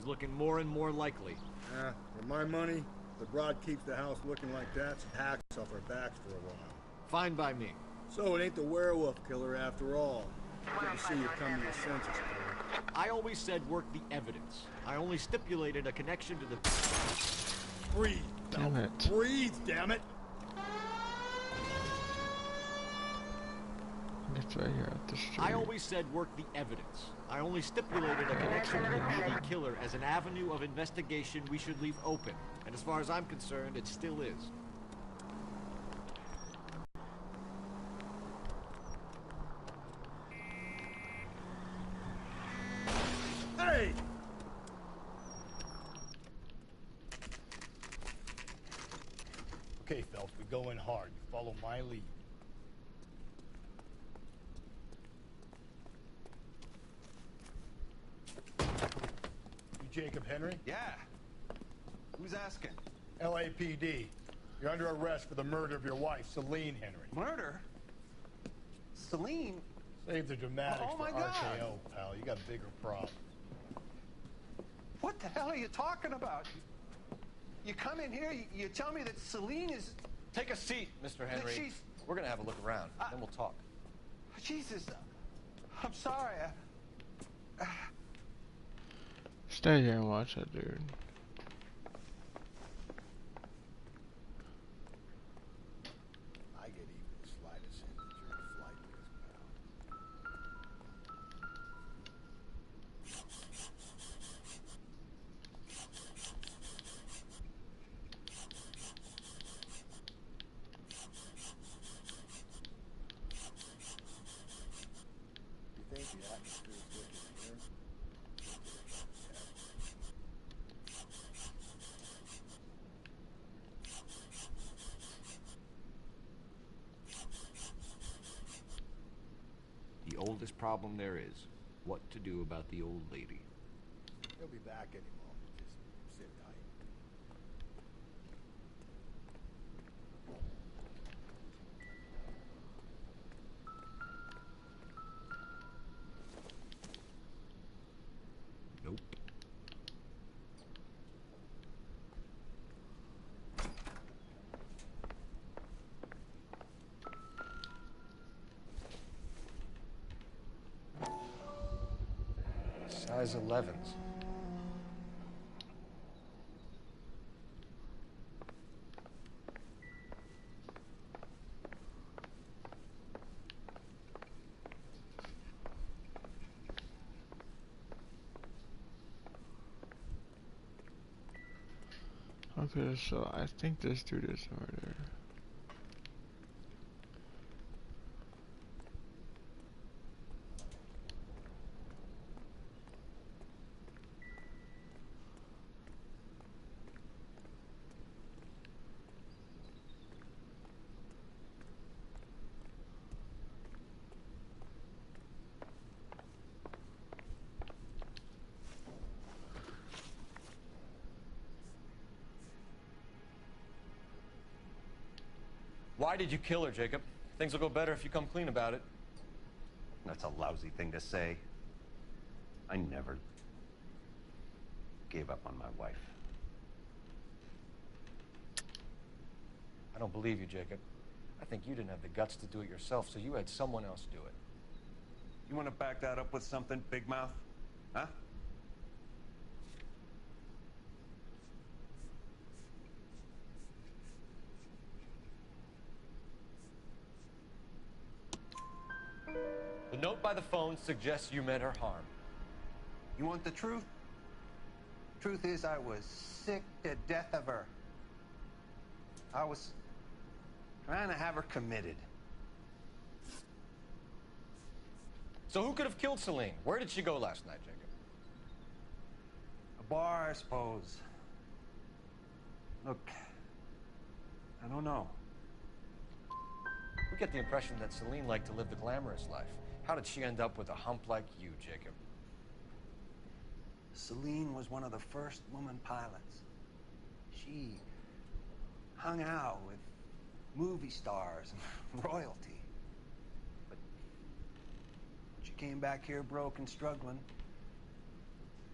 looking more and more likely. For my money, the broad keeps the house looking like that, some hacks off our backs for a while. Fine by me. So it ain't the werewolf killer after all. Good to see you come to your senses, Claire. I always said work the evidence. I only stipulated a connection to the... Breathe. Damn it. Breathe, damn it. It's right here at the street. I always said work the evidence. I only stipulated a connection to the BD killer as an avenue of investigation we should leave open. And as far as I'm concerned, it still is. Hey! Okay, Phelps, we go in hard. You follow my lead. Jacob Henry? Yeah. Who's asking? LAPD. You're under arrest for the murder of your wife, Celine Henry. Murder? Celine? Save the dramatics Oh, my for God. RKO, pal. You got a bigger problem. What the hell are you talking about? You come in here, you tell me that Celine is... Take a seat, Mr. Henry. she's... We're gonna have a look around, then we'll talk. Jesus, I'm sorry. Stay here and watch that dude. I get even the slightest hint that you're a flight risk, pal. You think the atmosphere is good in here? The oldest problem there is, what to do about the old lady. He'll be back any moment. Just sit tight. Nope. Size 11s. Okay, so I think this dude is murder. Why did you kill her, Jacob? Things will go better if you come clean about it. That's a lousy thing to say. I never gave up on my wife. I don't believe you, Jacob. I think you didn't have the guts to do it yourself, so you had someone else do it. You want to back that up with something, Big Mouth? Huh? The note by the phone suggests you meant her harm. You want the truth? Truth is, I was sick to death of her. I was trying to have her committed. So who could have killed Celine? Where did she go last night, Jacob? A bar, I suppose. Look, I don't know. We get the impression that Celine liked to live the glamorous life. How did she end up with a hump like you, Jacob? Celine was one of the first woman pilots. She hung out with movie stars and royalty. But she came back here broke and struggling.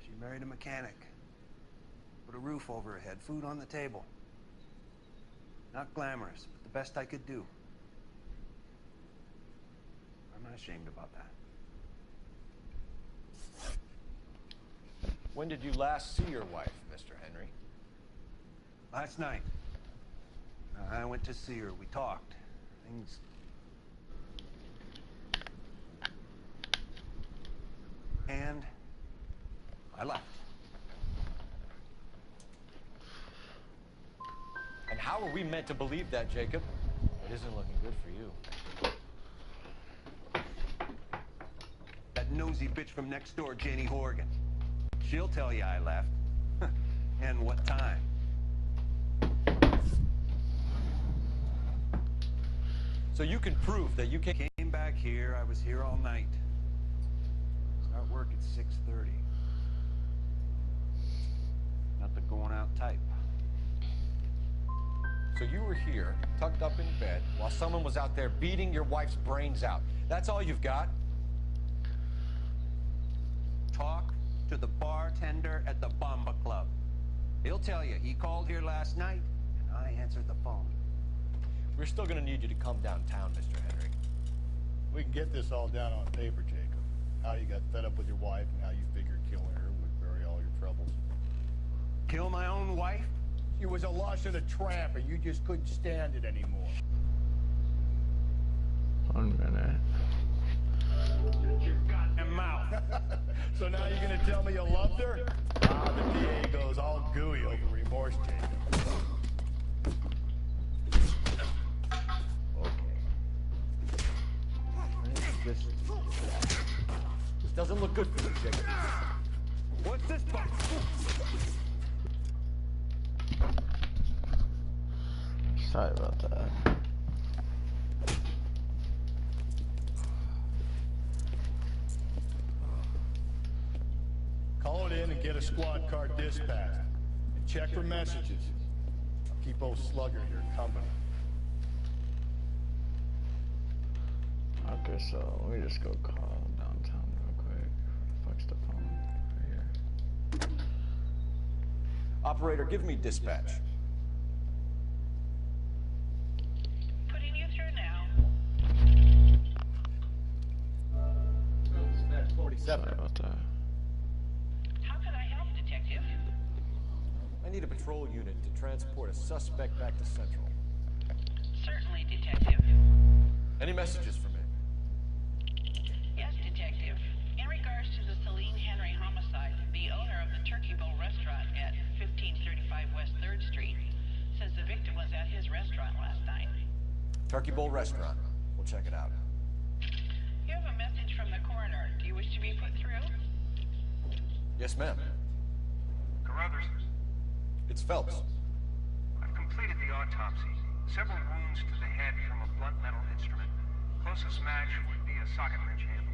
She married a mechanic. Put a roof overhead, food on the table. Not glamorous, but the best I could do. I'm not ashamed about that. When did you last see your wife, Mr. Henry? Last night. I went to see her. We talked. Things... And I left. And how are we meant to believe that, Jacob? It isn't looking good for you. That nosy bitch from next door, Jenny Horgan. She'll tell you I left. And what time. So you can prove that you came Back here, I was here all night. Start work at 6:30. Not the going out type. So you were here, tucked up in bed, while someone was out there beating your wife's brains out. That's all you've got? Talk to the bartender at the Bomba Club. He'll tell you he called here last night, and I answered the phone. We're still gonna need you to come downtown, Mr. Henry. We can get this all down on paper, Jacob. How you got fed up with your wife and how you figured killing her would bury all your troubles. Kill my own wife? She was a lush and a tramp, and you just couldn't stand it anymore. 1 minute. And mouth. So now you're gonna tell me you loved her? Ah, the DA goes all gooey over remorse, Jacob. This doesn't look good for you, Jacob. What's this box? Sorry about that. Call it in and get a squad car dispatched. And check for messages. I'll keep old Slugger here company. Okay, so let me just go call downtown real quick. Fuck's the phone right here. Operator, give me dispatch. Putting you through now. Dispatch 47. Sorry about that. How can I help, Detective? I need a patrol unit to transport a suspect back to Central. Certainly, Detective. Any messages for me? Yes, Detective. In regards to the Celine Henry homicide, the owner of the Turkey Bowl restaurant at 1535 West 3rd Street says the victim was at his restaurant last night. Turkey Bowl Restaurant. We'll check it out. You have a message from the coroner. Do you wish to be put through? Yes, ma'am. Carruthers, It's Phelps. I've completed the autopsy. Several wounds to the head from a blunt metal instrument. Closest match would be a socket wrench handle.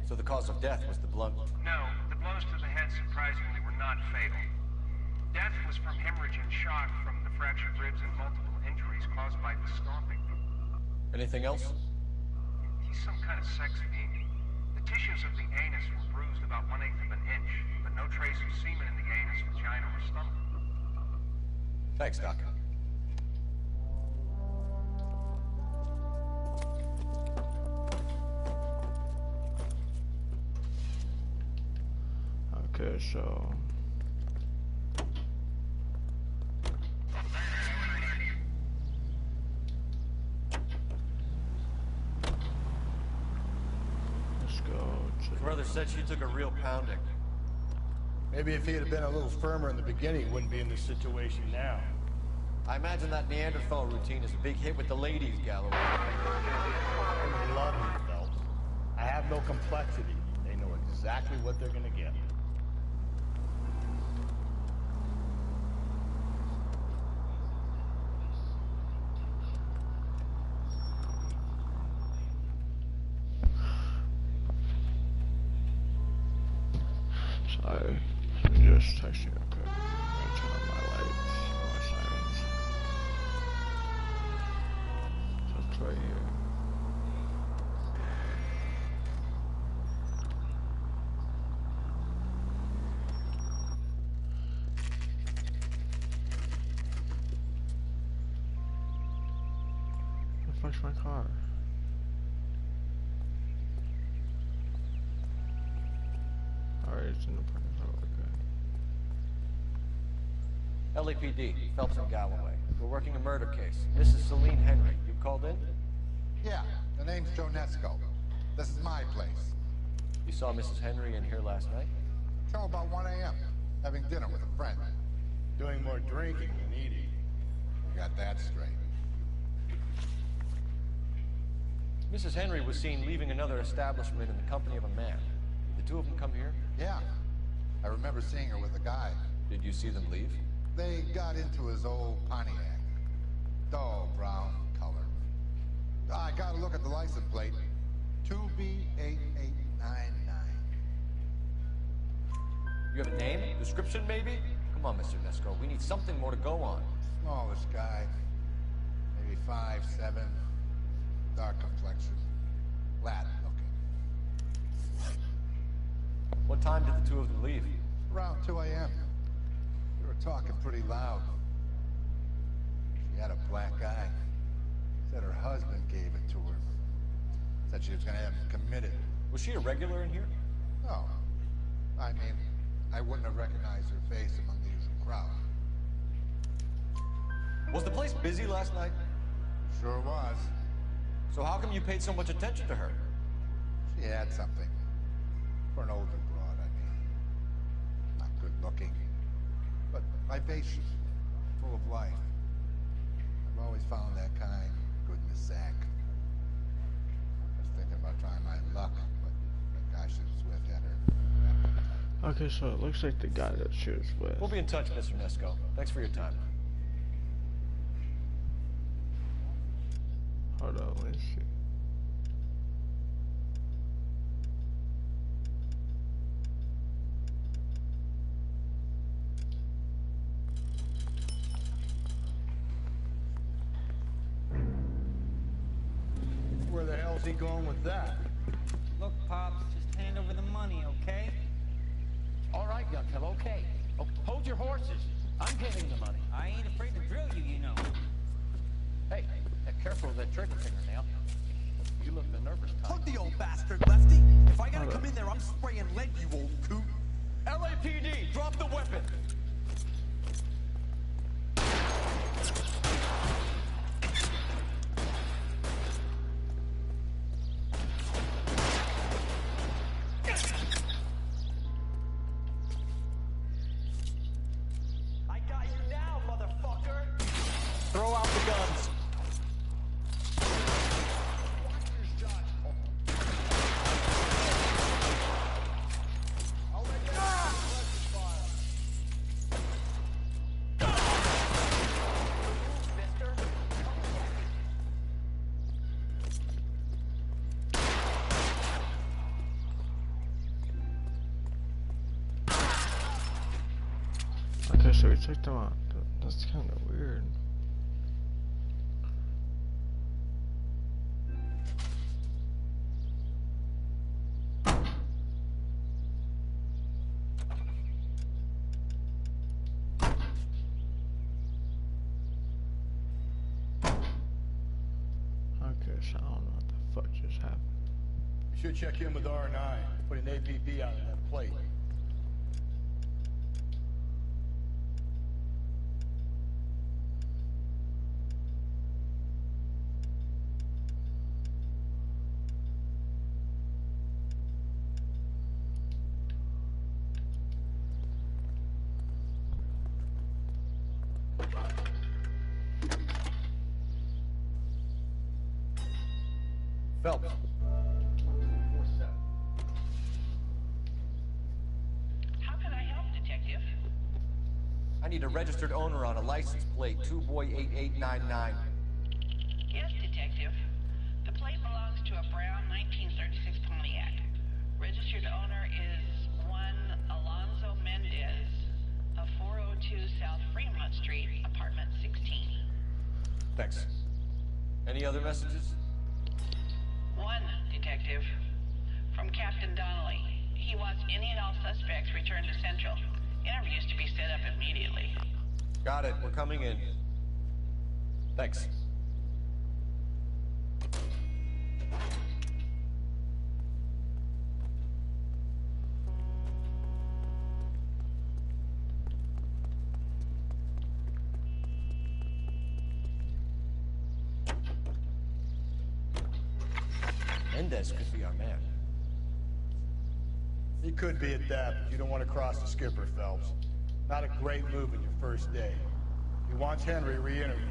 So the cause of death was the blunt. No, the blows to the head surprisingly were not fatal. Death was from hemorrhage and shock from the fractured ribs and multiple injuries caused by the stomping. Anything else? He's some kind of sex fiend. The tissues of the anus were bruised about 1/8 of an inch, but no trace of semen in the anus, vagina, or stomach. Thanks, Doc. Okay, so let's go to Brother said she took a real pounding. Maybe if he had been a little firmer in the beginning, he wouldn't be in this situation now. I imagine that Neanderthal routine is a big hit with the ladies, Galloway. They love me, Phelps. I have no complexity. They know exactly what they're gonna get. sorry. Let me just text you real quick. I'm gonna turn on my lights, my sirens. So it's right here. my car? Alright, it's in the parking lot. Okay. LAPD, Phelps and Galloway. We're working a murder case. Mrs. Celine Henry, you called in? Yeah, the name's Jonesco. This is my place. You saw Mrs. Henry in here last night? Till about 1 a.m. Having dinner with a friend. Doing more drinking than eating. You got that straight. Mrs. Henry was seen leaving another establishment in the company of a man. Did the two of them come here? Yeah. I remember seeing her with a guy. Did you see them leave? They got into his old Pontiac. Dull brown color. I got to look at the license plate. 2B8899. You have a name? Description, maybe? Come on, Mr. Nesco. We need something more to go on. Smallish guy. Maybe 5'7". Dark complexion. Latin looking. What time did the two of them leave? Around 2 a.m. They were talking pretty loud. She had a black eye. Said her husband gave it to her. Said she was going to have him committed. Was she a regular in here? No. I mean, I wouldn't have recognized her face among the usual crowd. Was the place busy last night? Sure was. So how come you paid so much attention to her? She had something. For an older broad, I mean. Not good looking. But vivacious. Full of life. I've always found that kind good in the sack. I was thinking about trying my luck, but the guy she was with had her. Okay, so it looks like the guy that she was with. We'll be in touch, Mr. Nesco. Thanks for your time. Hold on, let's see. Where the hell's he going with that? Look, Pops, just hand over the money, okay? All right, young fellow, okay. Oh, hold your horses. I'm getting the money. I ain't afraid to drill you, you know. Hey, careful of that trigger finger now. You look the nervous type. Plug the old bastard, Lefty. If I gotta come in there, I'm spraying lead, you old coot. LAPD, drop the weapon! I got you now, motherfucker. Throw out the guns. Okay, so we took them out. That's kind of weird. Okay, so I don't know what the fuck just happened. You should check in with R9. Put an APB out on that plate. Phelps. How can I help, Detective? I need a registered owner on a license plate, 2boy8899. Yes, Detective. The plate belongs to a brown 1936 Pontiac. Registered owner is one Alonzo Mendez of 402 South Fremont Street, apartment 16. Thanks. Any other messages? One, Detective. From Captain Donnelly. He wants any and all suspects returned to Central. Interviews to be set up immediately. Got it. We're coming in. Thanks. Mendez could be our man. He could be at that, but you don't want to cross the skipper, Phelps. Not a great move in your first day. He wants Henry re-interviewed.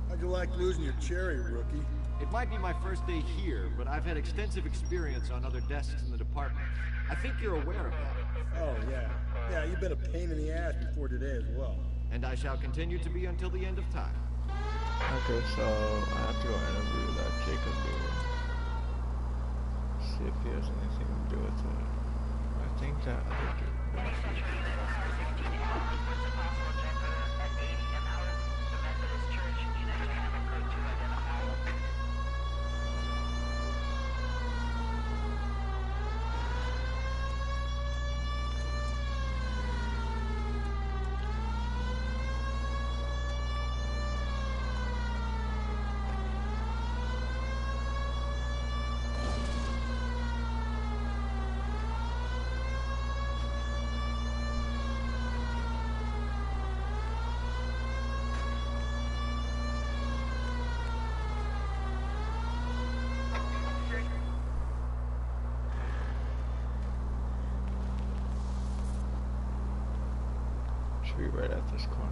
How'd you like losing your cherry, rookie? It might be my first day here, but I've had extensive experience on other desks in the department. I think you're aware of that. Oh, yeah. Yeah, you've been a pain in the ass before today as well. And I shall continue to be until the end of time. Okay, so I have to go interview that Jacob dude. See if he has anything to do with it. I think that other dude. Should be right at this corner.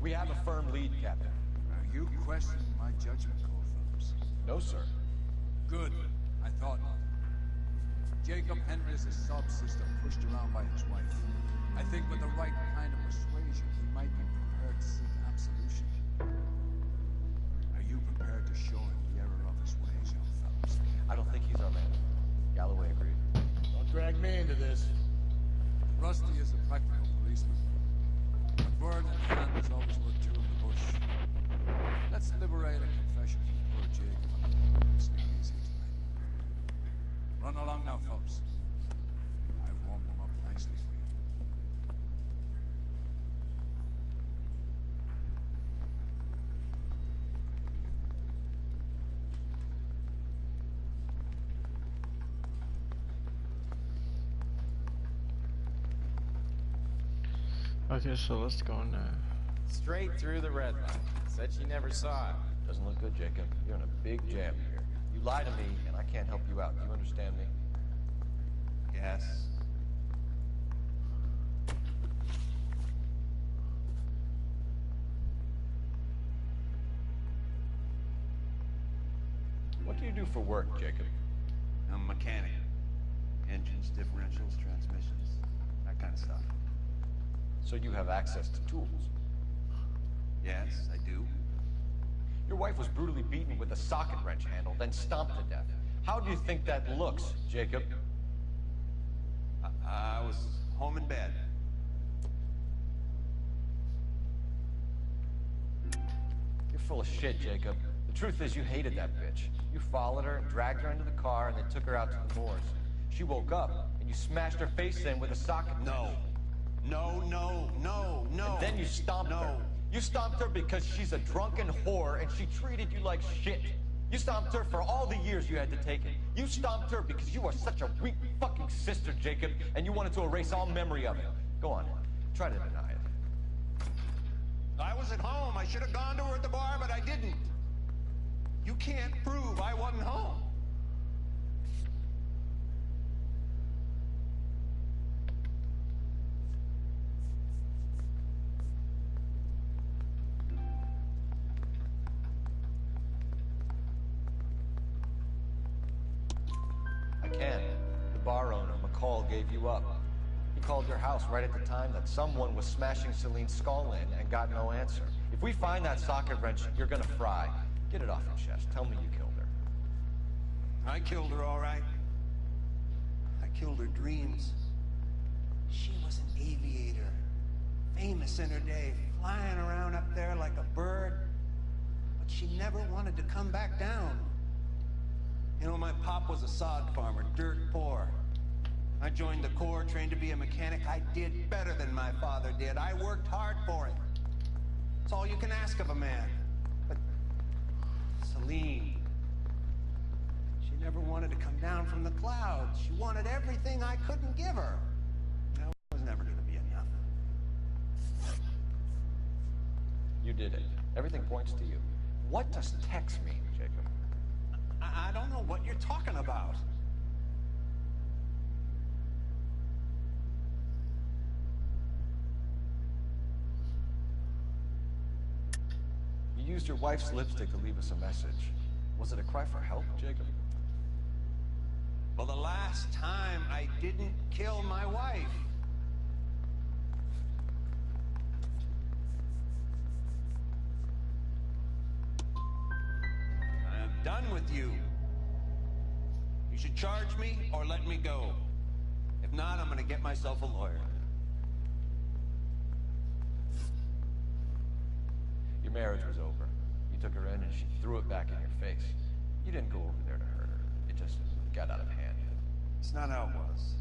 We have a firm lead, Captain. Are you questioning my judgment call, Phelps? No, sir. Good. I thought not. Jacob Henry is a sub-sister pushed around by his wife. I think with the right kind of persuasion, he might be prepared to seek absolution. Are you prepared to show him the error of his ways, young Phelps? I don't think he's our man. Galloway agreed. Don't drag me into this. Rusty is a practical policeman. But bird in hand is always worth two in the bush. Let's liberate a confession from poor Jacob. Sleep easy tonight. Run along now, Phelps. I've warmed them up nicely for you. Okay, so let's go now. Straight through the red line. Said she never saw it. Doesn't look good, Jacob. You're in a big jam here. You lie to me, and I can't help you out. Do you understand me? Yes. What do you do for work, Jacob? I'm a mechanic. Engines, differentials, transmissions, that kind of stuff. So you have access to tools? Yes, I do. Your wife was brutally beaten with a socket wrench handle, then stomped to death. How do you think that looks, Jacob? I was home in bed. You're full of shit, Jacob. The truth is you hated that bitch. You followed her and dragged her into the car and then took her out to the moors. She woke up and you smashed her face in with a socket wrench. No. And then you stomped her. You stomped her because she's a drunken whore and she treated you like shit. You stomped her for all the years you had to take it. You stomped her because you are such a weak fucking sister, Jacob, and you wanted to erase all memory of it. Go on. Try to deny it. I was at home. I should have gone to her at the bar, but I didn't. You can't prove I wasn't home. I can. The bar owner, McCall, gave you up. He called your house right at the time that someone was smashing Celine's skull in and got no answer. If we find that socket wrench, you're gonna fry. Get it off your chest. Tell me you killed her. I killed her, all right. I killed her dreams. She was an aviator. Famous in her day, flying around up there like a bird. But she never wanted to come back down. You know, my pop was a sod farmer, dirt poor. I joined the Corps, trained to be a mechanic. I did better than my father did. I worked hard for it. It's all you can ask of a man. But Celine, she never wanted to come down from the clouds. She wanted everything I couldn't give her. That was never going to be enough. You did it. Everything points to you. What does Tex mean, Jacob? I don't know what you're talking about. You used your wife's lipstick to leave us a message. Was it a cry for help, Jacob? Well, the last time I didn't kill my wife. I'm done with you. You should charge me or let me go. If not, I'm gonna get myself a lawyer. Your marriage was over. You took her in and she threw it back in your face. You didn't go over there to hurt her. It just got out of hand. It's not how it was.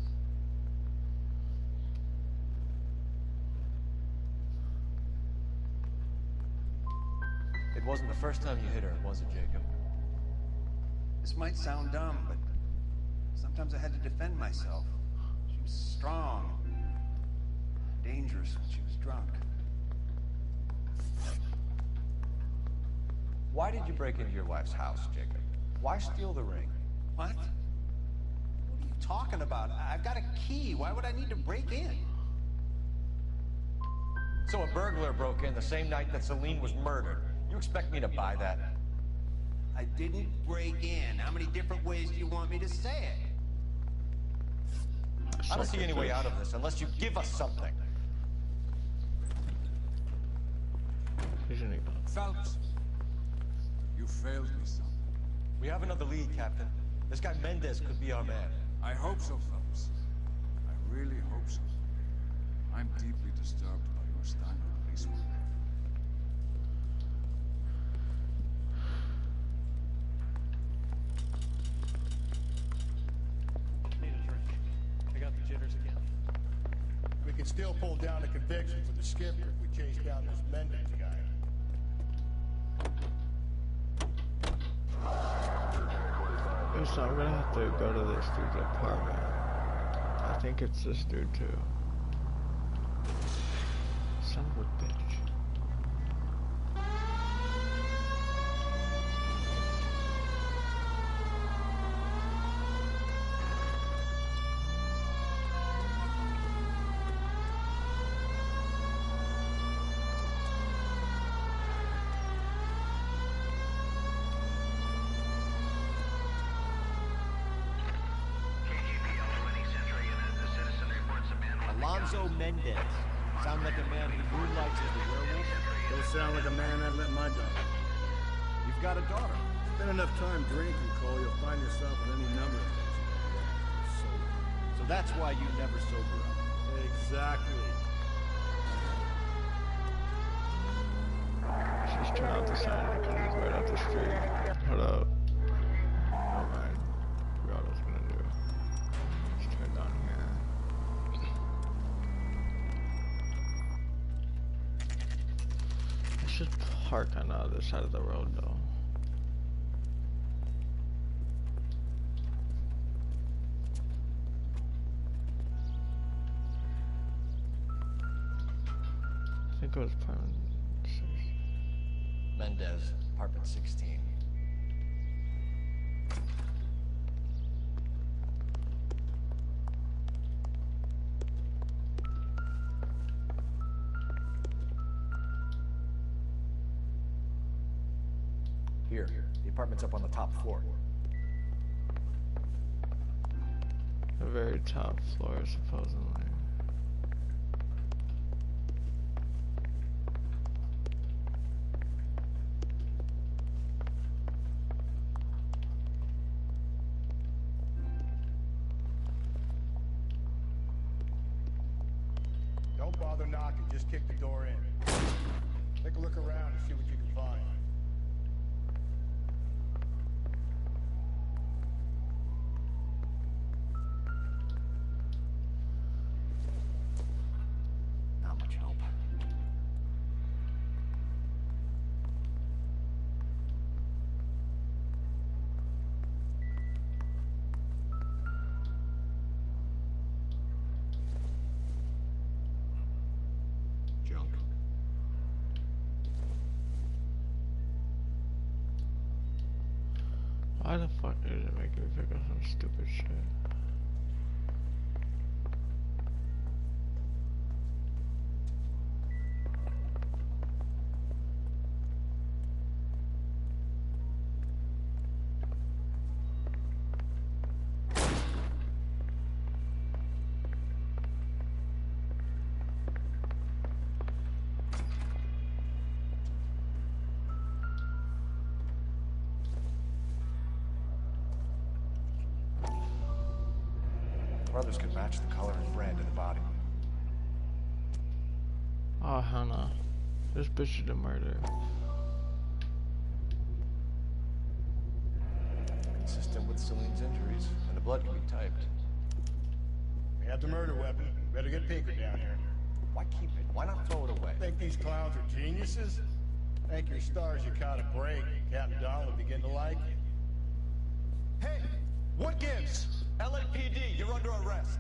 It wasn't the first time you hit her, was it, Jacob? This might sound dumb, but sometimes I had to defend myself. She was strong, dangerous when she was drunk. Why did you break into your wife's house, Jacob? Why steal the ring? What? What are you talking about? I've got a key. Why would I need to break in? So a burglar broke in the same night that Celine was murdered. You expect me to buy that? I didn't break in. How many different ways do you want me to say it? I don't see any way out of this unless you give us something. Phelps, you failed me, son. We have another lead, Captain. This guy Mendez could be our man. I hope so, Phelps. I really hope so. I'm deeply disturbed by your stand on police work. Need a drink. I got the jitters again. We can still pull down a conviction for the skipper if we chase down this Mendez guy. So I'm gonna have to go to this dude's apartment. I think it's this dude too. Son of a bitch. Mendez. Sound like a man who moonlights as the werewolf? Don't sound like a man I'd let my dog. You've got a daughter. Spend enough time drinking, Cole, you'll find yourself with any number of things. So that's why you never sober up. Exactly. Let's just turn out the sign because it's right up the street. Hold up. Oh man. Forgot what I was gonna do. Let's turn down here. I should park on the other side of the road though. I think it was apartment 6. Mendez, apartment 16. Here, the apartment's up on the top floor. The very top floor, supposedly. Don't bother knocking, just kick the door in. Take a look around and see what you can find. Why the fuck is it making me pick up some stupid shit? Brothers could match the color and brand of the body. Oh hell no. This bitch is a murderer. Consistent with Celine's injuries, and the blood can be typed. We have the murder weapon. Better get Pinker down here. Why keep it? Why not throw it away? Think these clowns are geniuses? Thank your stars you caught a break. Captain Don will begin to like you. Hey! What gives? LAPD, you're under arrest.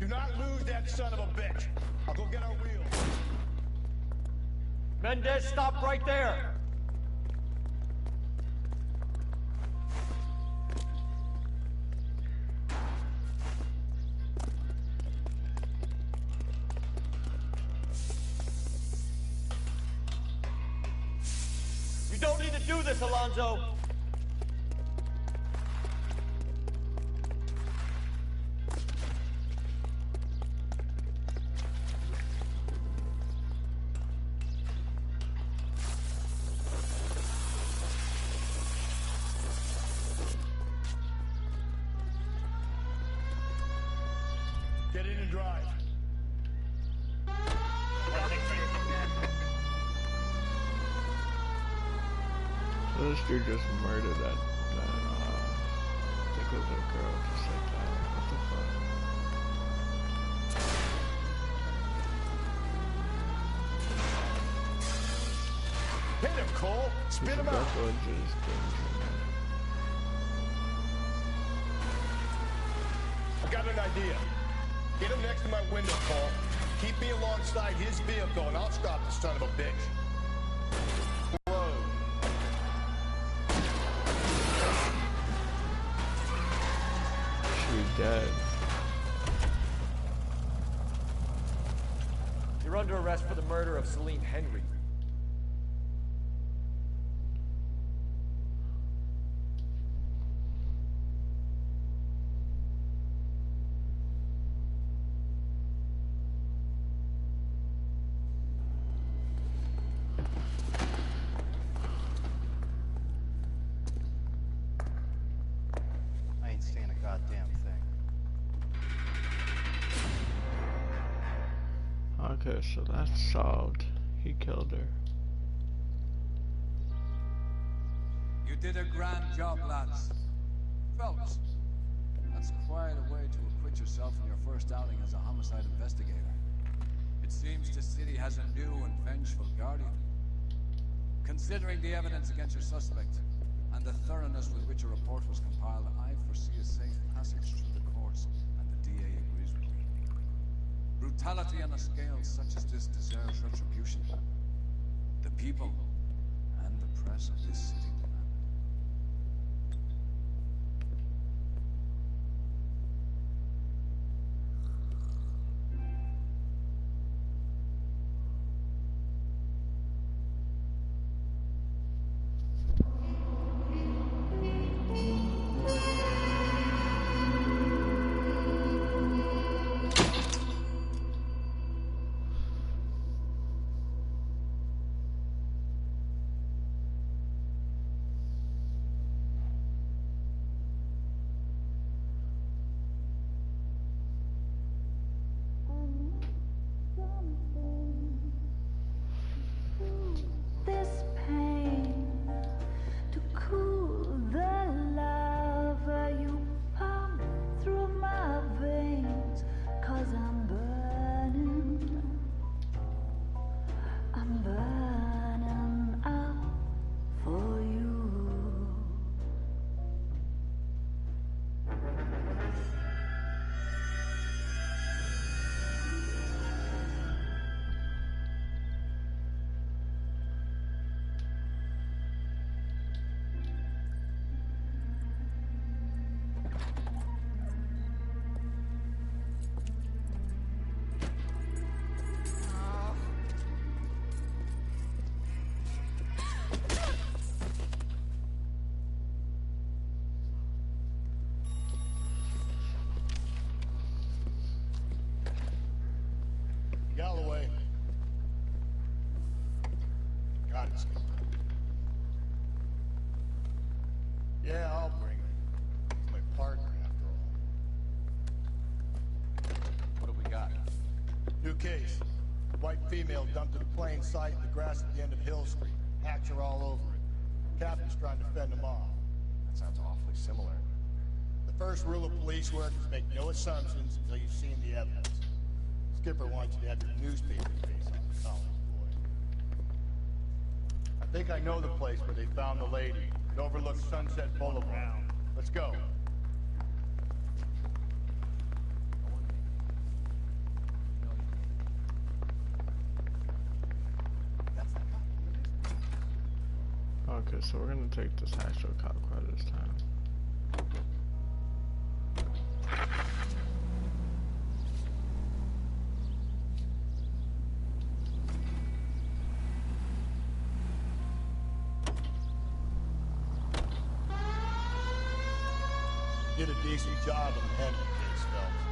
Do not lose that son of a bitch. I'll go get our wheels. Mendez, stop right there! You don't need to do this, Alonzo! Get in and drive. So this dude just murdered that I think it was a girl, just like that. What the fuck? Hit him, Cole. Spit him out. I got an idea. Get him next to my window, Cole. Keep me alongside his vehicle, and I'll stop the son of a bitch. Whoa. She's dead. You're under arrest for the murder of Celine Henry. I ain't saying a goddamn thing. Okay, so that's solved. He killed her. You did a grand job, lads. Fellas, that's quite a way to acquit yourself in your first outing as a homicide investigator. It seems the city has a new and vengeful guardian. Considering the evidence against your suspect, and the thoroughness with which a report was compiled, I foresee a safe passage through the courts, and the DA agrees with me. Brutality on a scale such as this deserves retribution. The people and the press of this city demand it. got it, Skipper. Yeah, I'll bring him. He's my partner, after all. What do we got? New case. White female dumped in plain sight in the grass at the end of Hill Street. Hacks are all over it. Captain's trying to fend them off. That sounds awfully similar. The first rule of police work is make no assumptions until you've seen the evidence. Skipper wants you to have your newspaper face on the collar, boy. I think I know the place where they found the lady. It overlooks Sunset Boulevard. Let's go. Okay, so we're gonna take this actual cop car this time. Did a decent job on the Henry case, Phelps.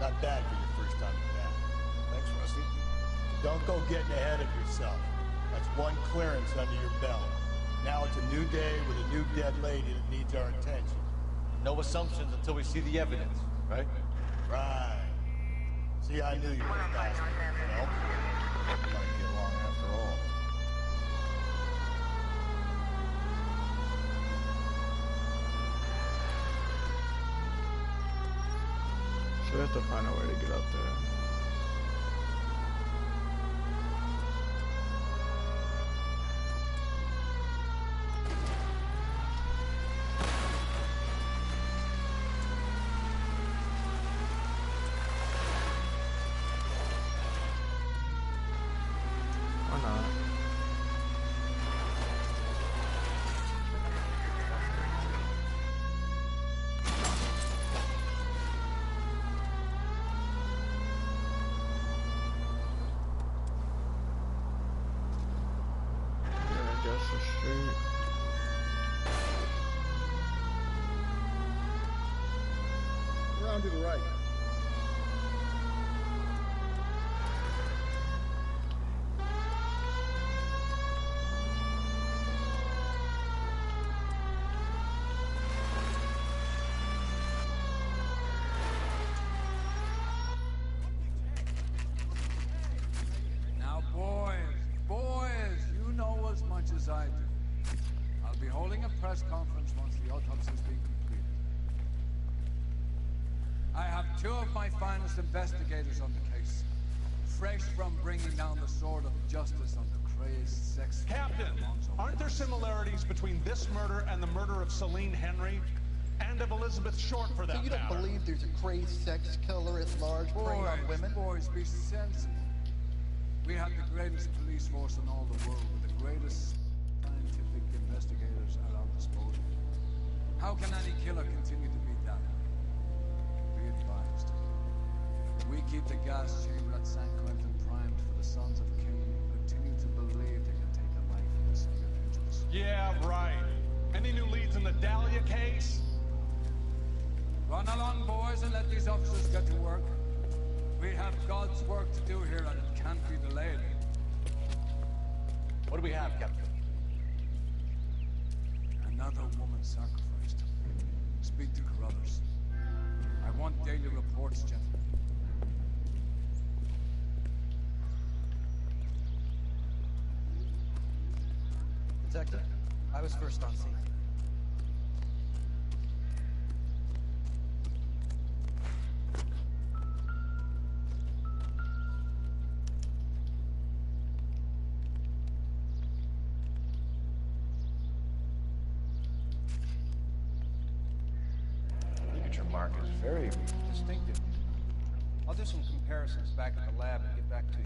Not bad for your first time at that. Thanks, Rusty. Don't go getting ahead of yourself. That's one clearance under your belt. Now it's a new day with a new dead lady that needs our attention. No assumptions until we see the evidence, right? Right. See, I knew you were a fast one, Phelps. We might get along after all. So we have to find a way to get up there. Around to the right. Now, boys, you know as much as I do. I'll be holding a press conference once the autopsy's been completed. I have two of my finest investigators on the case, fresh from bringing down the sword of justice on the crazed sex... Captain, aren't there similarities between this murder and the murder of Celine Henry? And of Elizabeth Short, for that So you don't matter? believe there's a crazed sex killer at large preying on women? Boys, be sensible. We have the greatest police force in all the world, with the greatest scientific investigators at our disposal. How can any killer continue to beat that? Be advised. We keep the gas chamber at San Quentin primed for the sons of Cain who continue to believe they can take a life in the city of angels. Yeah, right. Any new leads in the Dahlia case? Run along, boys, and let these officers get to work. We have God's work to do here, and it can't be delayed. What do we have, Captain? Another woman sacrificed. Speak to Carruthers. I want daily reports, gentlemen. Detective, I was first on scene. Signature mark is very distinctive. I'll do some comparisons back at the lab and get back to you.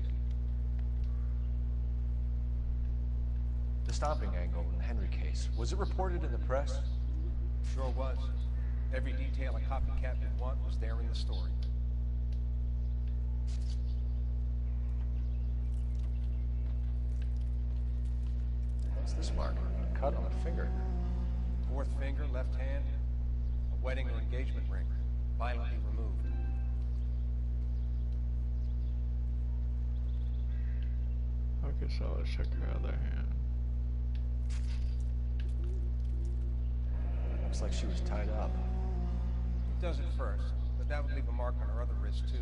The stomping angle in the Henry case, was it reported in the press? Sure was. Every detail a copycat would want was there in the story. What's this mark? A cut on the finger. Fourth finger, left hand, a wedding or engagement ring, violently removed. Okay, so let's check her other hand. Looks like she was tied up. It does at first, but that would leave a mark on her other wrist, too.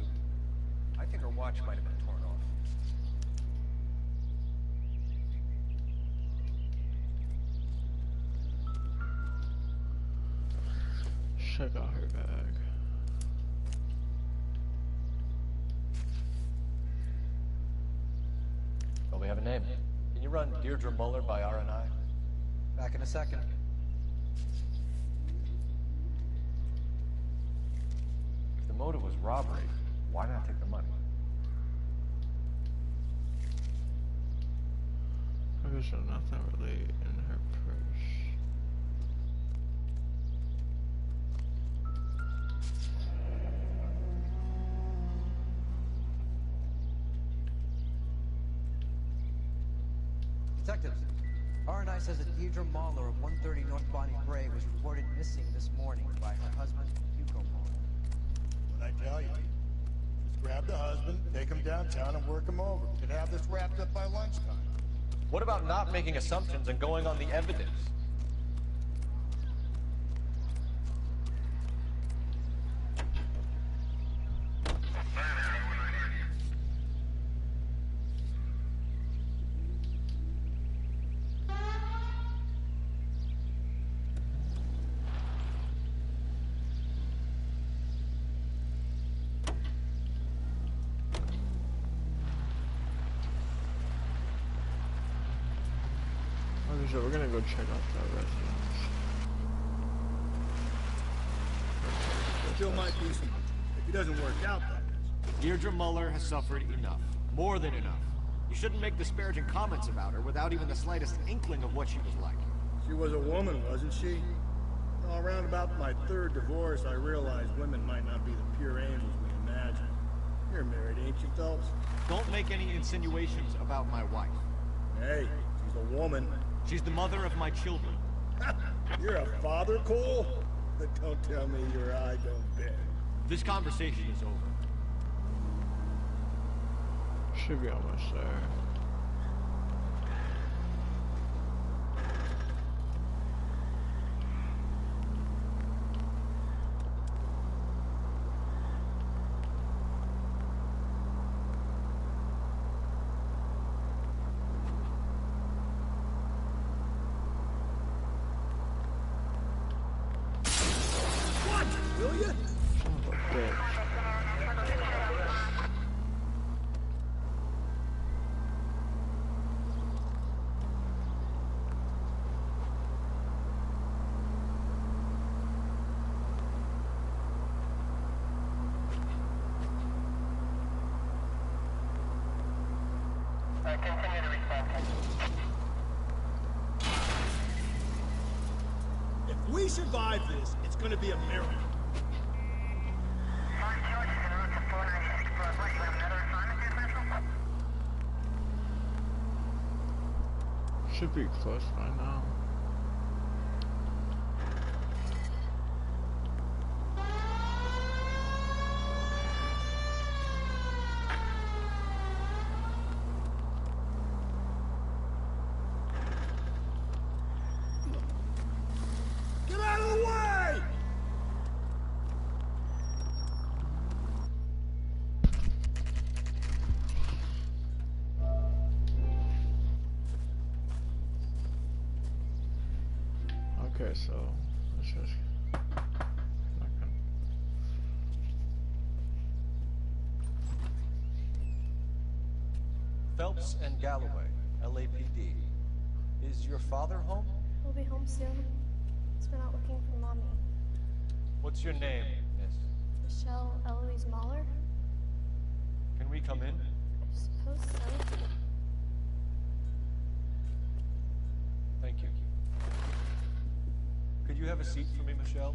I think her watch might have been torn off. Check out her bag. Well, we have a name. Can you run Deirdre Muller by R&I? Back in a second. If the motive was robbery, why not take the money? There's nothing really in her purse. Detectives, R&I says that Deirdre Mahler of 130 North Bonnie Bray was reported missing this morning by her husband, Hugo Mahler. What'd I tell you? Just grab the husband, take him downtown, and work him over. We could have this wrapped up by lunchtime. What about not making assumptions and going on the evidence? So we're gonna go check out that residence. Still might be some, if he doesn't work out, that is. Deirdre Muller has suffered enough. More than enough. You shouldn't make disparaging comments about her without even the slightest inkling of what she was like. She was a woman, wasn't she? Well, around about my third divorce, I realized women might not be the pure angels we imagine. You're married, ain't you, Phelps? Don't make any insinuations about my wife. Hey, she's a woman. She's the mother of my children. You're a father, Cole? But don't tell me your eye don't bend. This conversation is over. Should be almost there. Will you? Son of a bitch. If we survive this, it's gonna be a miracle. Should be close by now. Get out of the way! Okay, so let's just. Phelps and Galloway, LAPD. Is your father home? We'll be home soon. He's been out looking for Mommy. What's your name, miss? Michelle Eloise Mahler? Can we come in? I suppose so. Thank you. Could you have a seat for me, Michelle?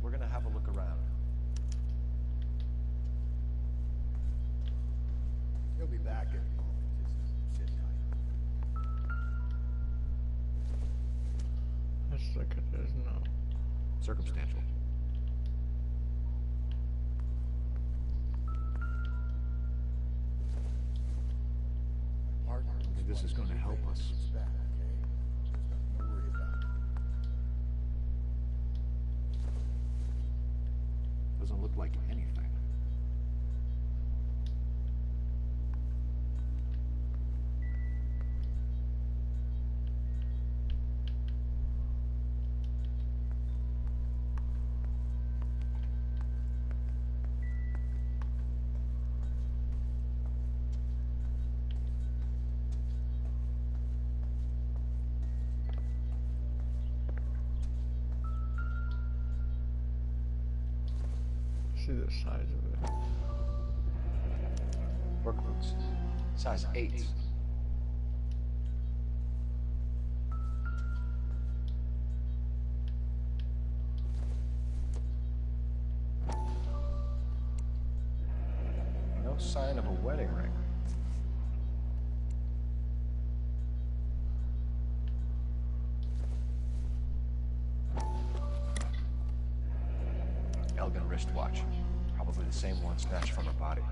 We're gonna have a look around. He'll be back in a moment. Just sit tight. Let's look at this now. Circumstantial. this is going to help us. It's back, okay? There's nothing to worry about. Doesn't look like anything. See the size of it. Work boots. Size 8. No sign of a wedding ring. Elgin wristwatch. Probably the same one snatched from her body.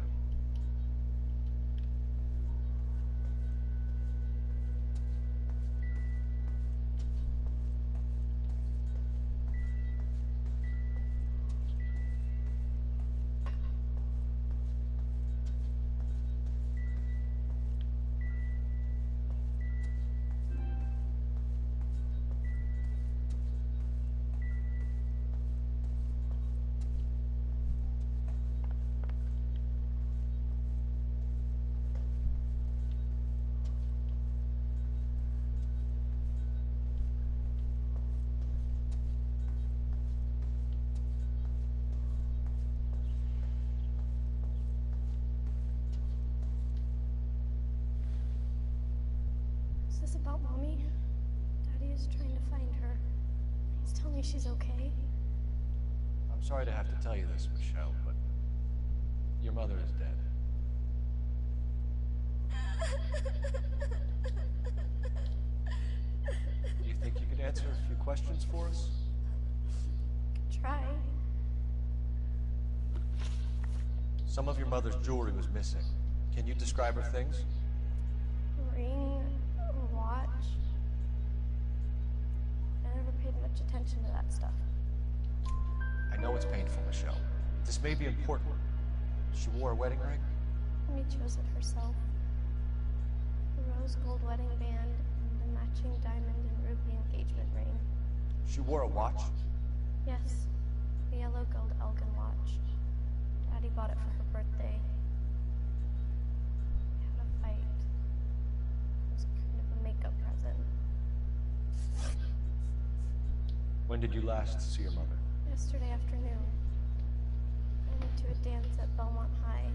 Is this about Mommy? Daddy is trying to find her. Please tell me she's okay. I'm sorry to have to tell you this, Michelle, but your mother is dead. Do you think you could answer a few questions for us? Try. Some of your mother's jewelry was missing. Can you describe her things? Ring, watch. I never paid much attention to that stuff. I know it's painful, Michelle. This may be important. She wore a wedding ring? Mommy chose it herself. A rose gold wedding band and a matching diamond and ruby engagement ring. She wore a watch? Yes, the yellow gold Elgin watch. Daddy bought it for her birthday. We had a fight. It was kind of a makeup present. When did you last see your mother? Yesterday afternoon. I went to a dance at Belmont High.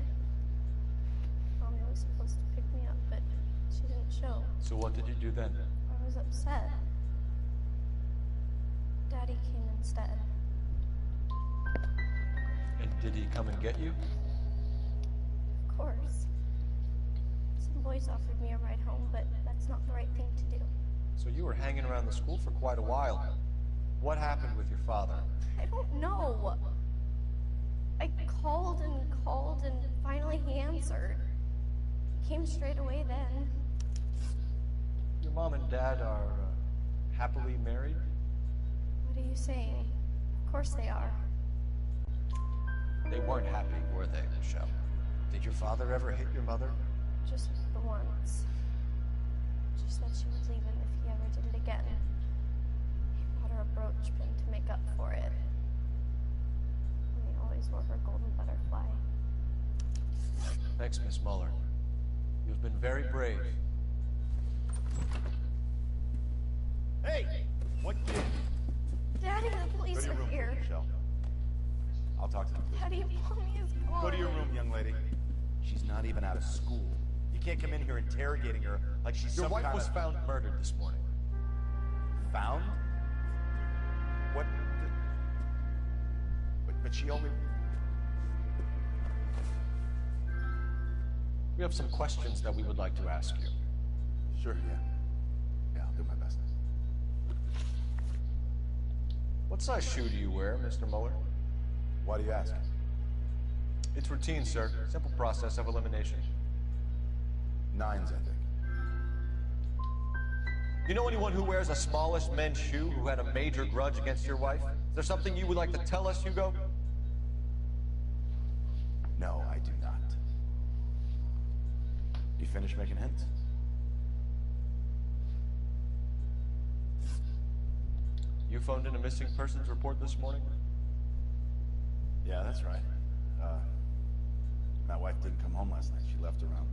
Mommy was supposed to pick me up, but she didn't show. So what did you do then? I was upset. Daddy came instead. And did he come and get you? Of course. Some boys offered me a ride home, but that's not the right thing to do. So you were hanging around the school for quite a while. What happened with your father? I don't know. I called and finally he answered. He came straight away then. Your mom and dad are happily married? What are you saying? Of course they are. They weren't happy, were they, Michelle? Did your father ever hit your mother? Just the once. She said she would leave him if he ever did it again. He bought her a brooch pin to make up for it. And he always wore her golden butterfly. Thanks, Miss Muller. You've been very brave. Hey! What did... Daddy, the police Go to your are room, here. Michelle. I'll talk to them. Daddy, Mommy is gone. Go to your room, young lady. She's not even out of school. You can't come in here interrogating her like she's Your some wife kind was of... found murdered this morning. Found? What? But she only... We have some questions that we would like to ask you. Sure, yeah. Yeah, I'll do my best. What size shoe do you wear, Mr. Muller? Why do you ask? It's routine, sir. Simple process of elimination. 9s, I think. You know anyone who wears a smallish men's shoe who had a major grudge against your wife? Is there something you would like to tell us, Hugo? No, I do not. You finished making hints? You phoned in a missing persons report this morning? Yeah, that's right. My wife didn't come home last night. She left around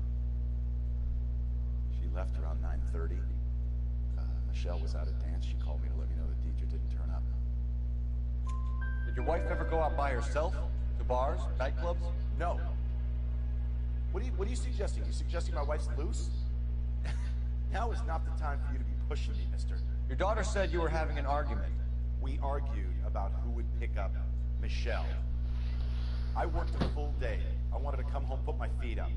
9:30. Michelle was out at dance. She called me to let me know that Deidre didn't turn up. Did your wife ever go out by herself? To bars, nightclubs? No. What are you suggesting? You suggesting my wife's loose? Now is not the time for you to be pushing me, mister. Your daughter said you were having an argument. We argued about who would pick up Michelle. I worked a full day. I wanted to come home, put my feet up.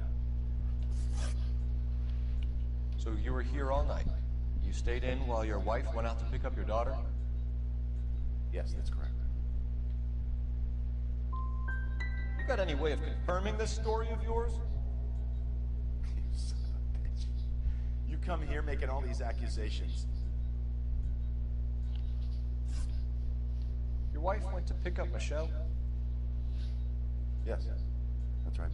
So you were here all night? You stayed in while your wife went out to pick up your daughter? Yes, that's correct. You got any way of confirming this story of yours? You son of a bitch. You come here making all these accusations. Your wife went to pick up Michelle? Yes, that's right.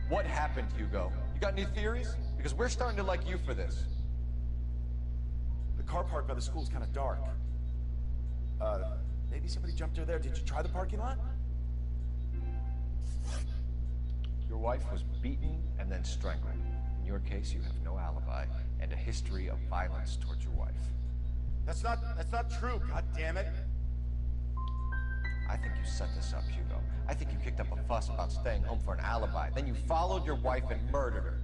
What happened, Hugo? You got any theories? Because we're starting to like you for this. The car park by the school is kind of dark. Maybe somebody jumped her there. Did you try the parking lot? Your wife was beaten and then strangled. In your case, you have no alibi and a history of violence towards your wife. That's not true, god damn it. I think you set this up, Hugo. I think you kicked up a fuss about staying home for an alibi. Then you followed your wife and murdered her.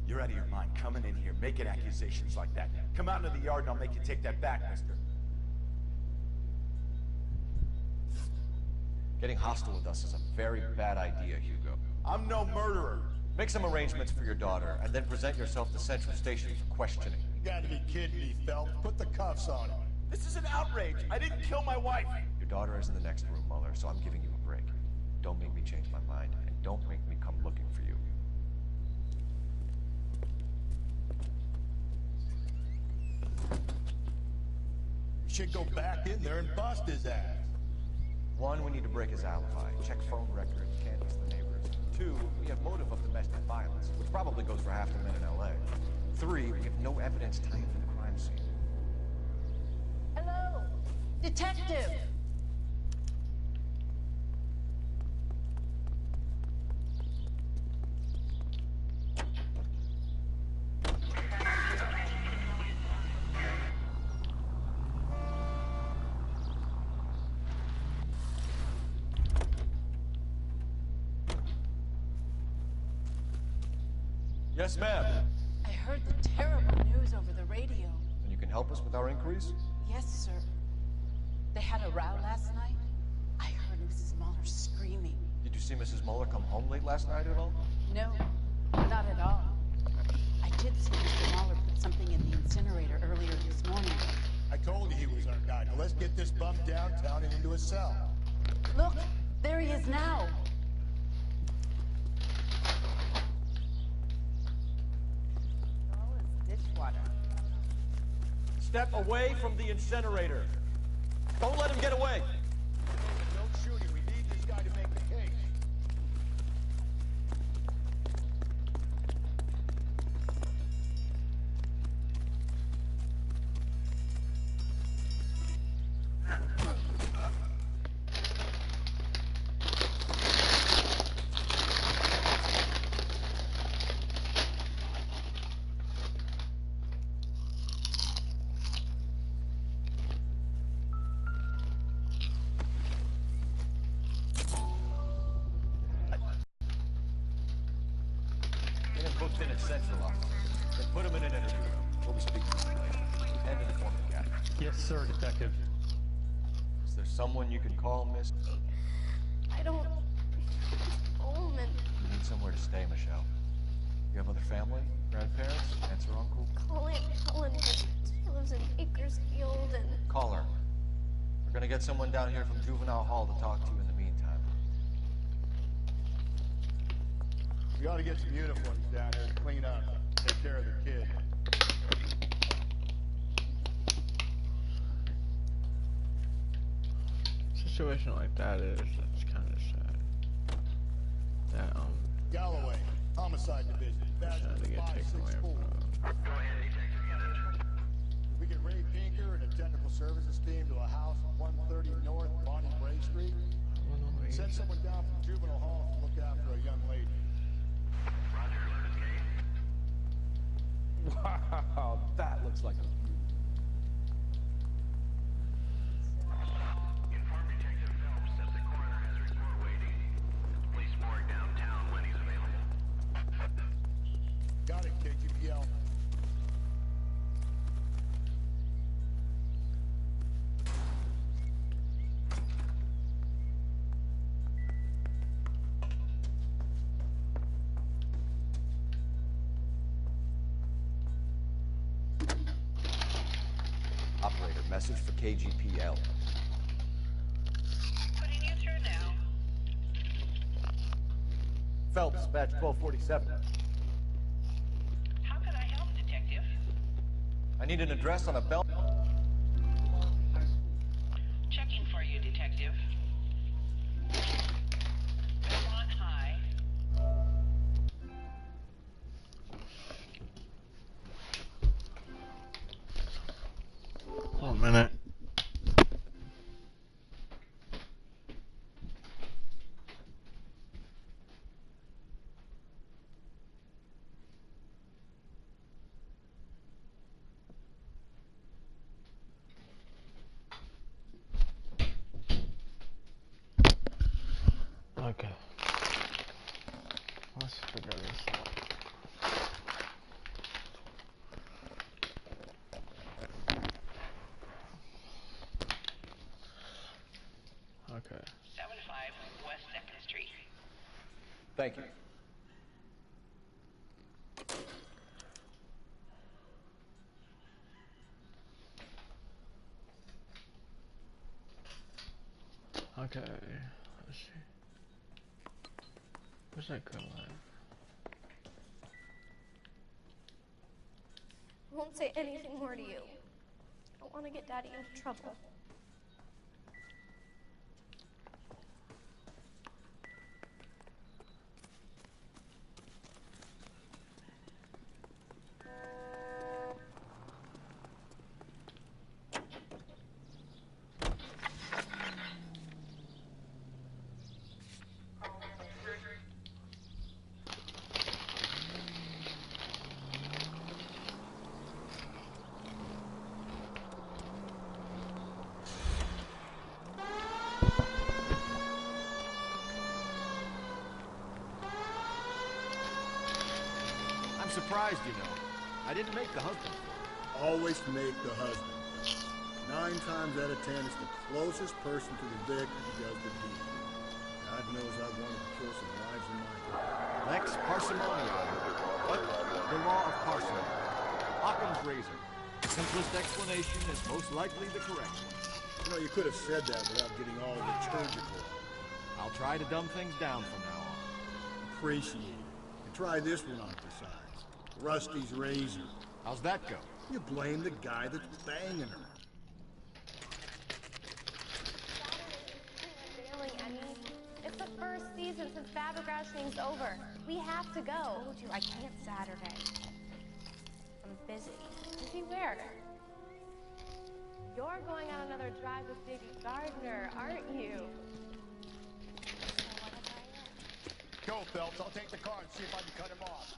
You're out of your mind coming in here making accusations like that. Come out into the yard and I'll make you take that back, mister. Getting hostile with us is a very bad idea, Hugo. I'm no murderer. Make some arrangements for your daughter, and then present yourself to Central Station for questioning. You gotta be kidding me, Phelps. Put the cuffs on him. This is an outrage. I didn't kill my wife. Your daughter is in the next room, Mueller, so I'm giving you a break. Don't make me change my mind, and don't make me come looking for you. You should go back in there and bust his ass. 1, we need to break his alibi. Check phone records, canvass the neighbors. 2, we have motive of domestic violence, which probably goes for half the men in L.A. 3, we have no evidence tying him to the crime scene. Hello, detective. Yes, ma'am. I heard the terrible news over the radio. And you can help us with our inquiries? Yes, sir. They had a row last night. I heard Mrs. Mueller screaming. Did you see Mrs. Mueller come home late last night at all? No, not at all. I did see Mr. Mueller put something in the incinerator earlier this morning. I told you he was our guy. Now let's get this bum downtown and into a cell. Look, there he is now. Step away from the incinerator. Don't let him get away. Don't shoot him. We need this guy to make the case. Booked in at Central office. Then put him in an interview room. We'll be speaking to him later. And in the form of cat. Yes, sir, detective. Is there someone you can call, miss? I don't... Home and... You need somewhere to stay, Michelle. You have other family? Grandparents? Aunts or uncle? Call Aunt Helen, but she lives in Bakersfield and... Call her. We're gonna get someone down here from Juvenile Hall to talk to you in the meantime. We ought to get some uniforms down here to clean up. Take care of the kid. Situation like that that's kind of sad. That Galloway, homicide division. Badge trying to get taken away 564. from. We get Ray Pinker and a technical services team to a house at 130 North Bonnie Bray Street. Send someone down from juvenile hall to look after a young lady. Wow, that looks like a beauty. Inform Detective Phelps that the coroner has a report waiting at the police morgue downtown when he's available. Got it, KGPL. Operator, message for KGPL. Putting you through now. Phelps, badge 1247. How can I help, Detective? I need an address on a bell. Checking for you, Detective. Belmont High. Oh, a minute. Okay. Let's figure this out. Okay. 75 West 2nd Street. Thank you. Okay. Let's see. Where's that girl at? I won't say anything more to you. I don't want to get Daddy into trouble. I'm surprised, you know. I didn't make the husband for it. Always make the husband. 9 times out of 10, it's the closest person to the victim who does the deed. God knows I've wanted to kill some wives in my day. Lex parsimonium. What? The law of parsimony. Occam's razor. The simplest explanation is most likely the correct one. You know, you could have said that without getting all liturgical. I'll try to dumb things down from now on. Appreciate it. And try this one on for size. Rusty's razor. How's that go? You blame the guy that's banging her. It's the first season since Fabergrashing's over. We have to go. I told you I can't Saturday. I'm busy. Busy where? You're going on another drive with Baby Gardner, aren't you? Go, Phelps. I'll take the car and see if I can cut him off.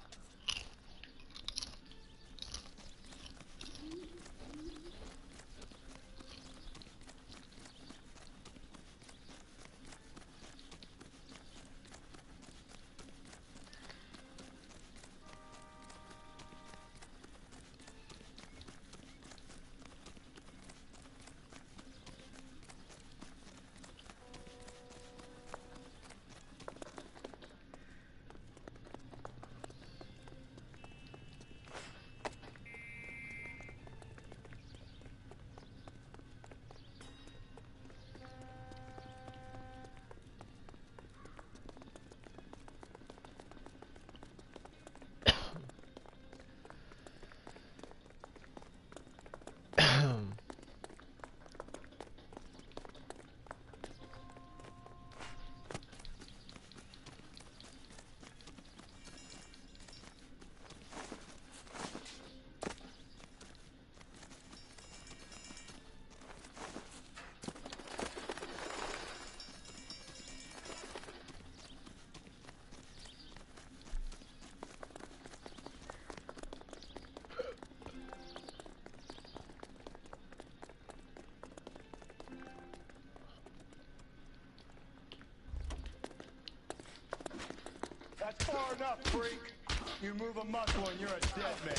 far enough, freak. You move a muscle and you're a dead man.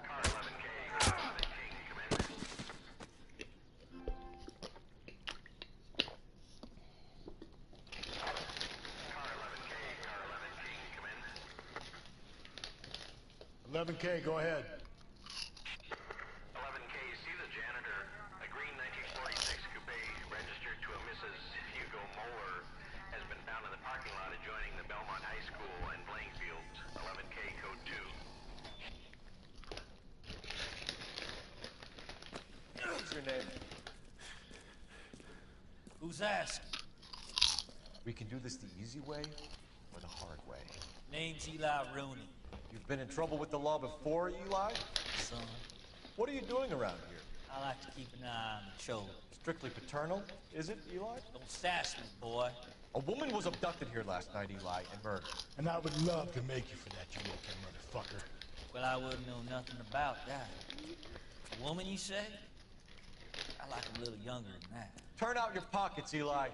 Car 11K, car 11K, come in. Car 11K, come in. 11K, go ahead. 11K, see the janitor. A green 1946 coupe registered to a Mrs. Hugo Moeller has been found in the parking lot adjoining the Belmont High School and playing fields. 11K, code 2. What's your name? Who's asking? We can do this the easy way or the hard way. Name's Eli Rooney. You've been in trouble with the law before, Eli? Son, What are you doing around here? I like to keep an eye on the children. Strictly paternal, is it, Eli? Don't sass me, boy. A woman was abducted here last night, Eli, and murdered. And I would love to make you for that, you little motherfucker. Well, I wouldn't know nothing about that. A woman, you say? I like a little younger than that. Turn out your pockets, Eli.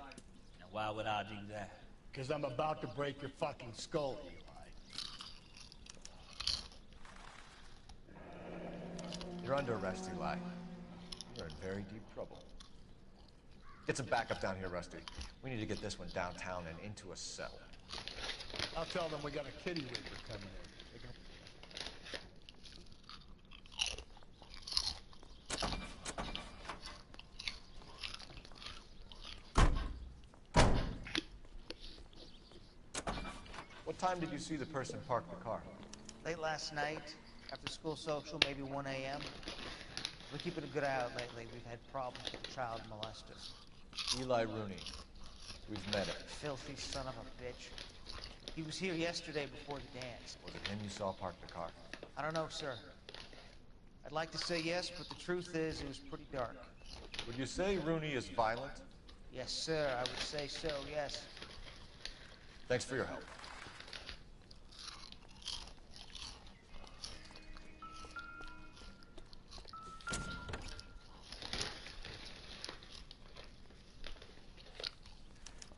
Now, why would I do that? Because I'm about to break your fucking skull, Eli. You're under arrest, Eli. You're in very deep trouble. Get some backup down here, Rusty. We need to get this one downtown and into a cell. I'll tell them we got a kitty wigger coming in. What time did you see the person park the car? Late last night, after school social, maybe 1 a.m. We're keeping a good eye out lately. We've had problems with child molesters. Eli Rooney. We've met him. Filthy son of a bitch. He was here yesterday before the dance. Was it him you saw park the car? I don't know, sir. I'd like to say yes, but the truth is it was pretty dark. Would you say Rooney is violent? Yes, sir. I would say so, yes. Thanks for your help.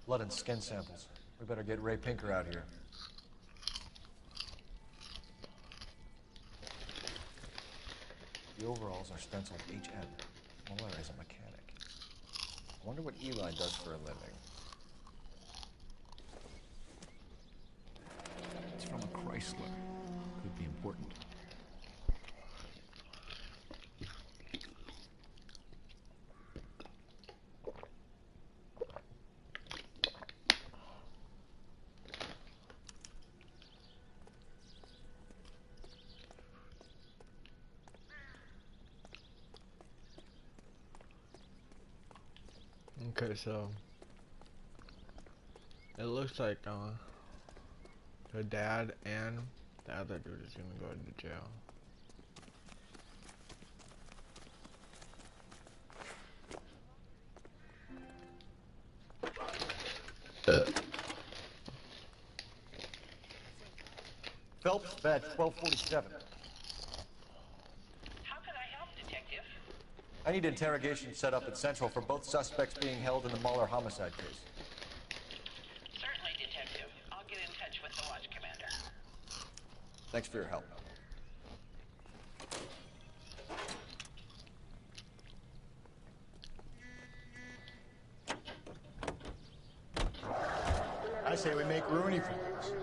Blood and skin samples. We better get Ray Pinker out here. The overalls are stenciled HM. Muller is a mechanic. I wonder what Eli does for a living. It's from a Chrysler. Could be important. Okay, so it looks like the dad and the other dude is gonna go to jail. Phelps, badge 1247. How can I help, Detective? I need interrogation set up at Central for both suspects being held in the Muller homicide case. Certainly, Detective. I'll get in touch with the watch commander. Thanks for your help. I say we make Rooney for this.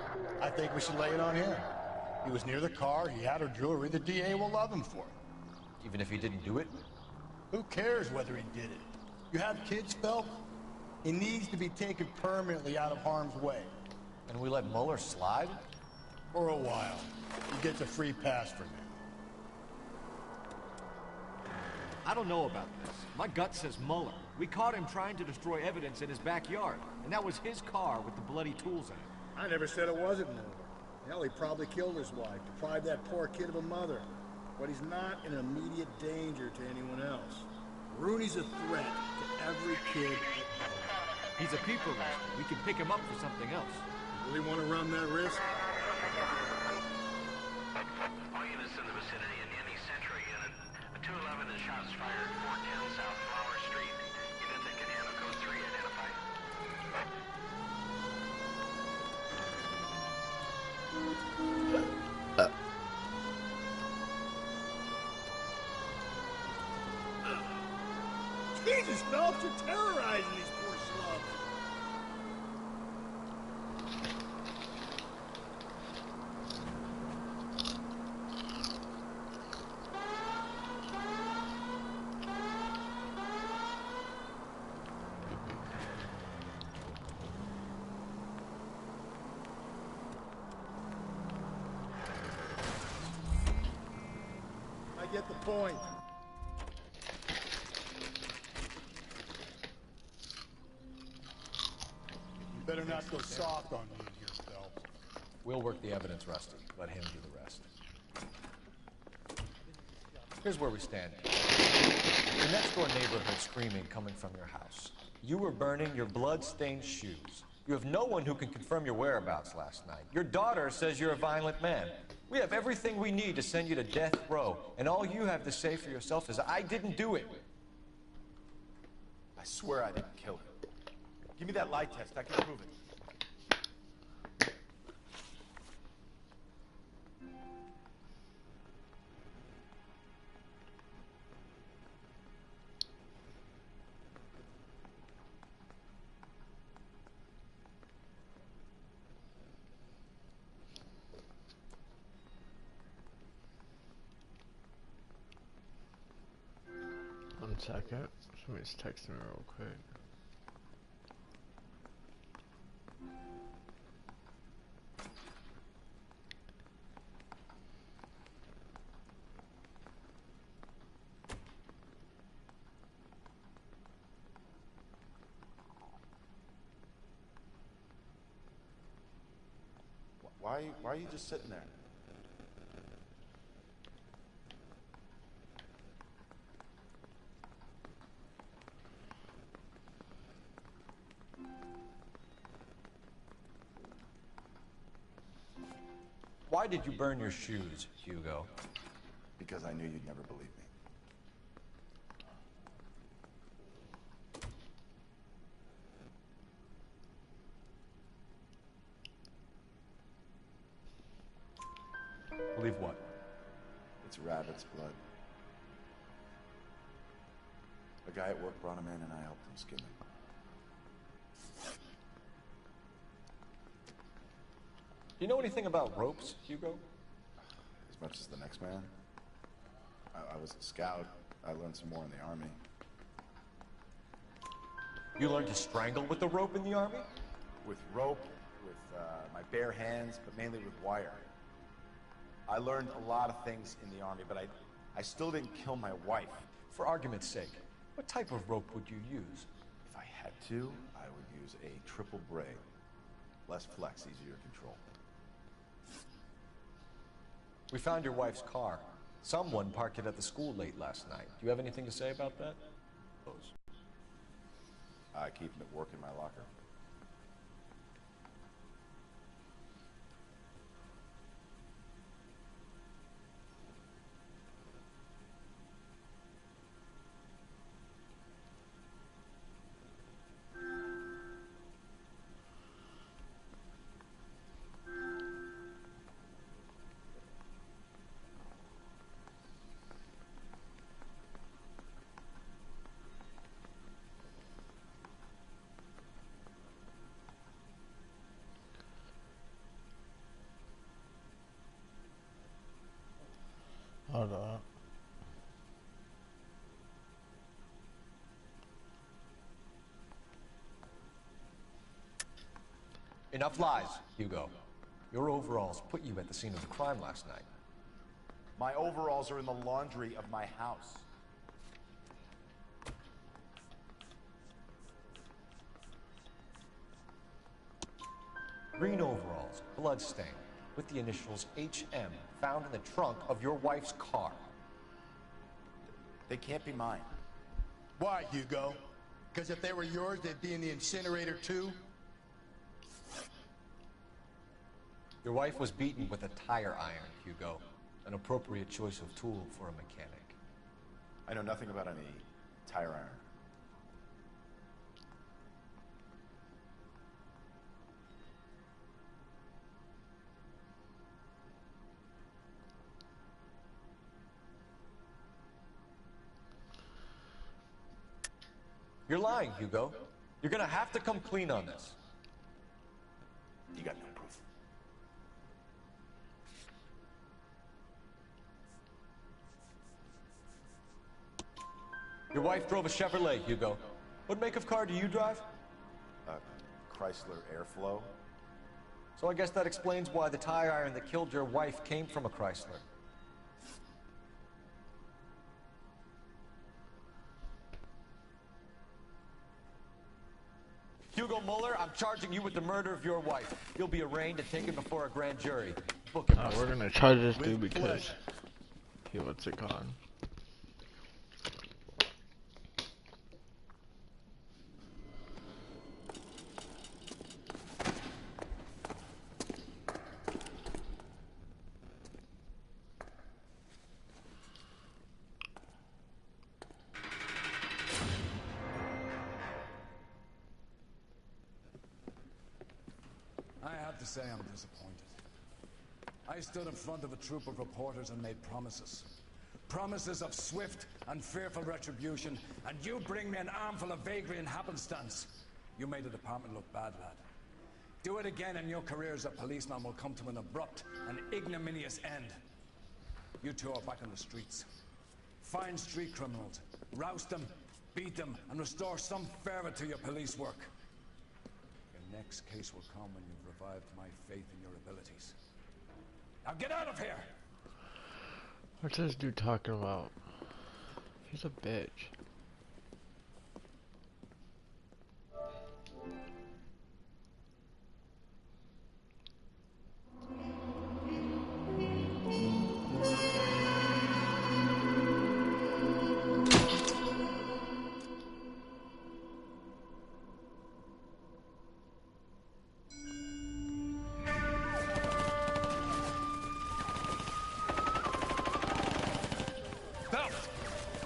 I think we should lay it on him. He was near the car, he had her jewelry, the DA will love him for it. Even if he didn't do it? Who cares whether he did it? You have kids, Phelps? He needs to be taken permanently out of harm's way. And we let Muller slide? For a while. He gets a free pass for now. I don't know about this. My gut says Muller. We caught him trying to destroy evidence in his backyard, and that was his car with the bloody tools in it. I never said it wasn't Noire. Hell, he probably killed his wife, deprived that poor kid of a mother. But he's not in immediate danger to anyone else. Rooney's a threat to every kid at home. He's a peeper risk. We can pick him up for something else. You really want to run that risk? All units in the vicinity in any Central unit. A 211 and shots fired 410 South Flower Street. Units in Canada code 3 identified. Jesus, Phelps, you're terrorizing these poor slubs. I get the point. You better not go soft on me in here, Phelps. We'll work the evidence, Rusty. Let him do the rest. Here's where we stand. The next-door neighbor heard screaming coming from your house. You were burning your blood-stained shoes. You have no one who can confirm your whereabouts last night. Your daughter says you're a violent man. We have everything we need to send you to death row, and all you have to say for yourself is, I didn't do it. I swear I didn't kill him. Give me that lie test. I can prove it. One second. Somebody's texting me real quick. Why are you just sitting there? Why did you burn your shoes, Hugo? Because I knew you'd never believe me. Believe what? It's rabbit's blood. A guy at work brought him in and I helped him skin him. Do you know anything about ropes, Hugo? As much as the next man. I was a scout. I learned some more in the army. You learned to strangle with the rope in the army? With rope, with my bare hands, but mainly with wire. I learned a lot of things in the army, but I still didn't kill my wife. For argument's sake, what type of rope would you use? If I had to, I would use a triple braid. Less flex, easier to control. We found your wife's car. Someone parked it at the school late last night. Do you have anything to say about that? I keep them at work in my locker. Hold up. Enough lies, Hugo. Your overalls put you at the scene of the crime last night. My overalls are in the laundry of my house. Green overalls, bloodstained, with the initials HM found in the trunk of your wife's car. They can't be mine. Why, Hugo? Because if they were yours, they'd be in the incinerator too? Your wife was beaten with a tire iron, Hugo. An appropriate choice of tool for a mechanic. I know nothing about any tire iron. You're lying, Hugo. You're gonna have to come clean on this. You got no proof. Your wife drove a Chevrolet, Hugo. What make of car do you drive? Chrysler Airflow. So I guess that explains why the tire iron that killed your wife came from a Chrysler. Hugo Mueller, I'm charging you with the murder of your wife. You'll be arraigned and taken before a grand jury. Book him. We're gonna charge this dude because he wants it gone. I have to say I'm disappointed. I stood in front of a troop of reporters and made promises. Promises of swift and fearful retribution, and you bring me an armful of vagary and happenstance. You made the department look bad, lad. Do it again and your career as a policeman will come to an abrupt and ignominious end. You two are back on the streets. Find street criminals, roust them, beat them, and restore some fervor to your police work. Your next case will come when you've revived my faith in your abilities. Now get out of here! What's this dude talking about? He's a bitch.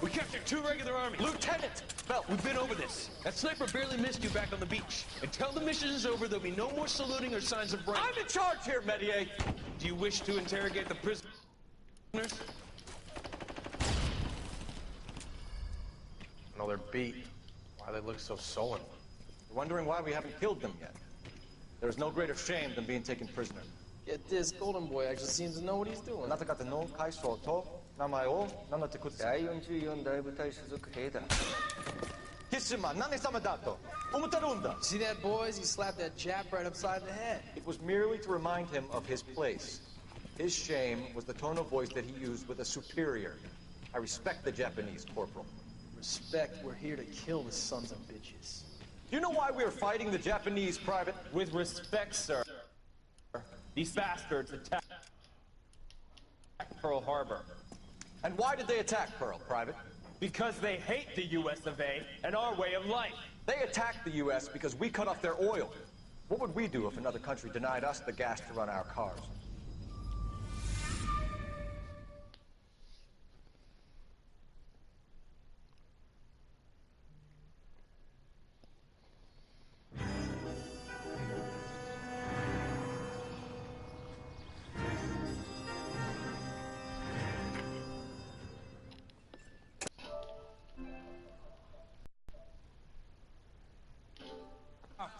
We captured 2 regular armies. Lieutenant! Bell, we've been over this. That sniper barely missed you back on the beach. Until the mission is over, there'll be no more saluting or signs of rank. I'm in charge here, Medier! Do you wish to interrogate the prisoners? No, they're beat. Why they look so sullen? You're wondering why we haven't killed them yet. There is no greater shame than being taken prisoner. Yet this golden boy actually seems to know what he's doing. See that, boys? He slapped that Jap right upside the head. It was merely to remind him of his place. His shame was the tone of voice that he used with a superior. I respect the Japanese, Corporal. Respect, we're here to kill the sons of bitches. Do you know why we are fighting the Japanese, Private? With respect, sir. These bastards attacked Pearl Harbor. And why did they attack Pearl, Private? Because they hate the US of A and our way of life. They attacked the US because we cut off their oil. What would we do if another country denied us the gas to run our cars?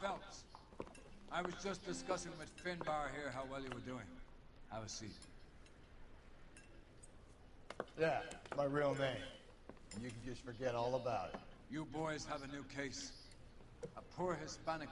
Phelps, I was just discussing with Finbar here how well you were doing. Have a seat. Yeah, my real name. And you can just forget all about it. You boys have a new case. A poor Hispanic